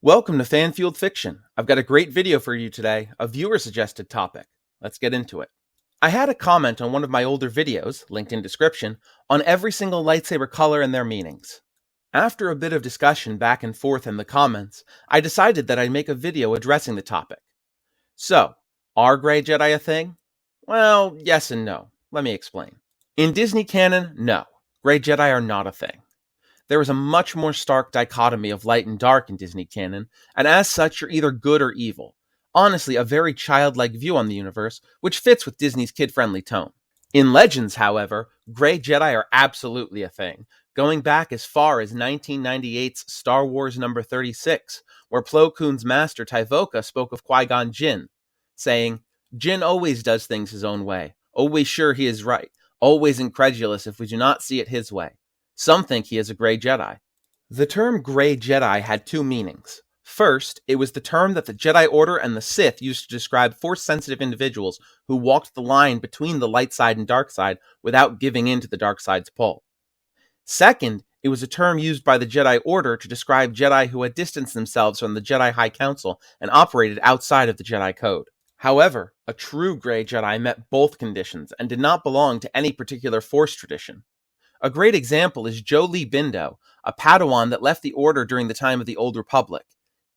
Welcome to Fan-Fueled Fiction. I've got a great video for you today, a viewer-suggested topic. Let's get into it. I had a comment on one of my older videos, linked in description, on every single lightsaber color and their meanings. After a bit of discussion back and forth in the comments, I decided that I'd make a video addressing the topic. So, are Gray Jedi a thing? Well, yes and no. Let me explain. In Disney canon, no. Gray Jedi are not a thing. There is a much more stark dichotomy of light and dark in Disney canon, and as such, you're either good or evil. Honestly, a very childlike view on the universe, which fits with Disney's kid-friendly tone. In Legends, however, Gray Jedi are absolutely a thing, going back as far as 1998's Star Wars number 36, where Plo Koon's master Tyvoka spoke of Qui-gon Jinn, saying, "Jinn always does things his own way, always sure he is right, always incredulous if we do not see it his way. Some think he is a Gray Jedi." The term Gray Jedi had two meanings. First, it was the term that the Jedi Order and the Sith used to describe Force-sensitive individuals who walked the line between the light side and dark side without giving in to the dark side's pull. Second, it was a term used by the Jedi Order to describe Jedi who had distanced themselves from the Jedi High Council and operated outside of the Jedi Code. However, a true Gray Jedi met both conditions and did not belong to any particular Force tradition. A great example is Jolee Bindo, a Padawan that left the Order during the time of the Old Republic.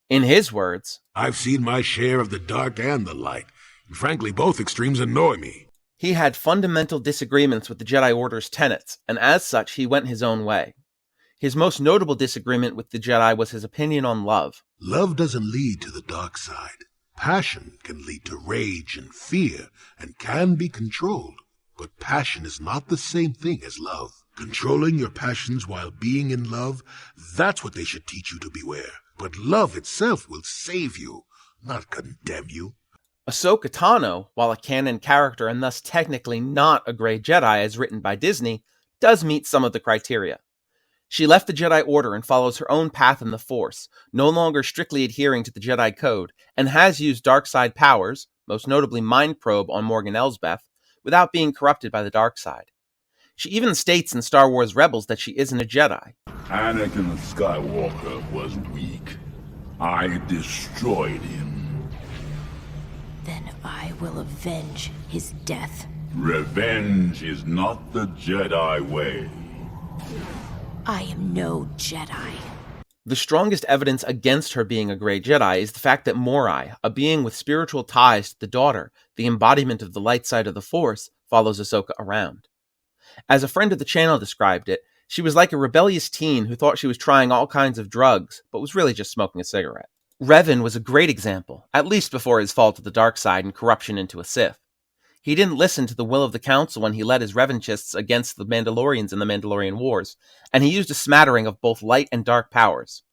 In his words, "I've seen my share of the dark and the light, and frankly both extremes annoy me." He had fundamental disagreements with the Jedi Order's tenets, and as such he went his own way. His most notable disagreement with the Jedi was his opinion on love. Love doesn't lead to the dark side. Passion can lead to rage and fear, and can be controlled. But passion is not the same thing as love. Controlling your passions while being in love, that's what they should teach you to beware. But love itself will save you, not condemn you. Ahsoka Tano, while a canon character and thus technically not a Gray Jedi as written by Disney, does meet some of the criteria. She left the Jedi Order and follows her own path in the Force, no longer strictly adhering to the Jedi Code, and has used dark side powers, most notably Mind Probe on Morgan Elsbeth, without being corrupted by the dark side. She even states in Star Wars Rebels that she isn't a Jedi. Anakin Skywalker was weak. I destroyed him. Then I will avenge his death. Revenge is not the Jedi way. I am no Jedi. The strongest evidence against her being a Gray Jedi is the fact that Morai, a being with spiritual ties to the daughter, the embodiment of the light side of the Force, follows Ahsoka around. As a friend of the channel described it, she was like a rebellious teen who thought she was trying all kinds of drugs, but was really just smoking a cigarette. Revan was a great example, at least before his fall to the dark side and corruption into a Sith. He didn't listen to the will of the Council when he led his Revanchists against the Mandalorians in the Mandalorian Wars, and he used a smattering of both light and dark powers.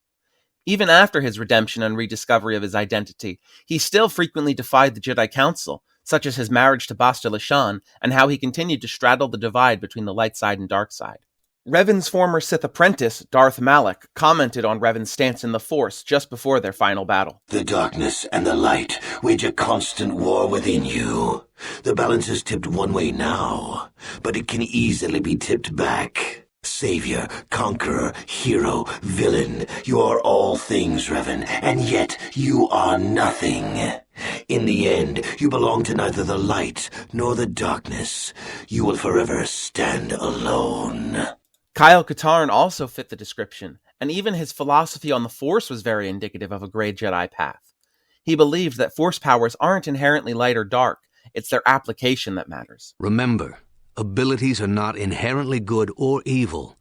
Even after his redemption and rediscovery of his identity, he still frequently defied the Jedi Council, such as his marriage to Basta Lashan, and how he continued to straddle the divide between the light side and dark side. Revan's former Sith apprentice, Darth Malak, commented on Revan's stance in the Force just before their final battle. "The darkness and the light wage a constant war within you. The balance is tipped one way now, but it can easily be tipped back. Savior, conqueror, hero, villain, you are all things, Revan, and yet you are nothing. In the end, you belong to neither the light nor the darkness. You will forever stand alone." Kyle Katarn also fit the description, and even his philosophy on the Force was very indicative of a Gray Jedi path. He believed that Force powers aren't inherently light or dark, it's their application that matters. Remember, abilities are not inherently good or evil.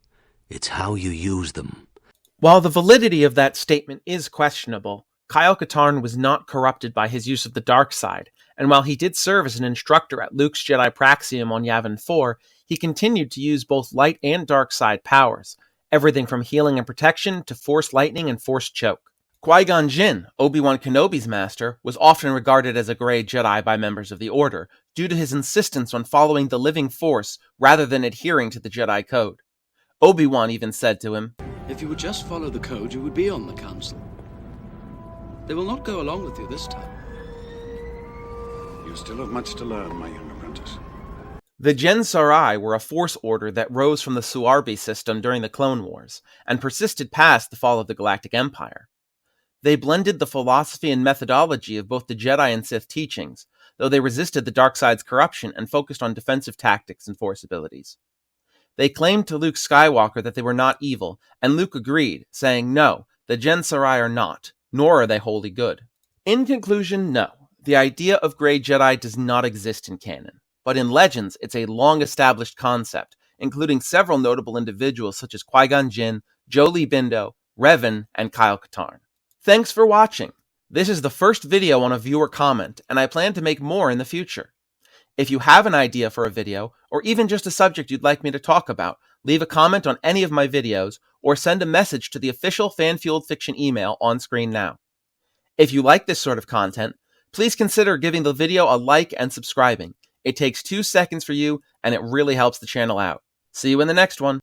It's how you use them. While the validity of that statement is questionable, Kyle Katarn was not corrupted by his use of the dark side, and while he did serve as an instructor at Luke's Jedi Praxium on Yavin 4, he continued to use both light and dark side powers, everything from healing and protection to Force lightning and Force choke. Qui-gon Jinn, Obi-Wan Kenobi's master, was often regarded as a Gray Jedi by members of the Order, due to his insistence on following the living Force rather than adhering to the Jedi Code. Obi-Wan even said to him, "If you would just follow the code, you would be on the council. They will not go along with you this time." You still have much to learn, my young apprentice. The Gen Sarai were a Force order that rose from the Suarbi system during the Clone Wars, and persisted past the fall of the Galactic Empire. They blended the philosophy and methodology of both the Jedi and Sith teachings, though they resisted the dark side's corruption and focused on defensive tactics and force abilities. They claimed to Luke Skywalker that they were not evil, and Luke agreed, saying, "No, the Jedi are not, nor are they wholly good." In conclusion, no, the idea of Gray Jedi does not exist in canon, but in Legends it's a long-established concept, including several notable individuals such as Qui-gon Jinn, Jolee Bindo, Revan, and Kyle Katarn. Thanks for watching. This is the first video on a viewer comment, and I plan to make more in the future. If you have an idea for a video, or even just a subject you'd like me to talk about, leave a comment on any of my videos, or send a message to the official Fan-Fueled Fiction email on screen now. If you like this sort of content, please consider giving the video a like and subscribing. It takes 2 seconds for you, and it really helps the channel out. See you in the next one.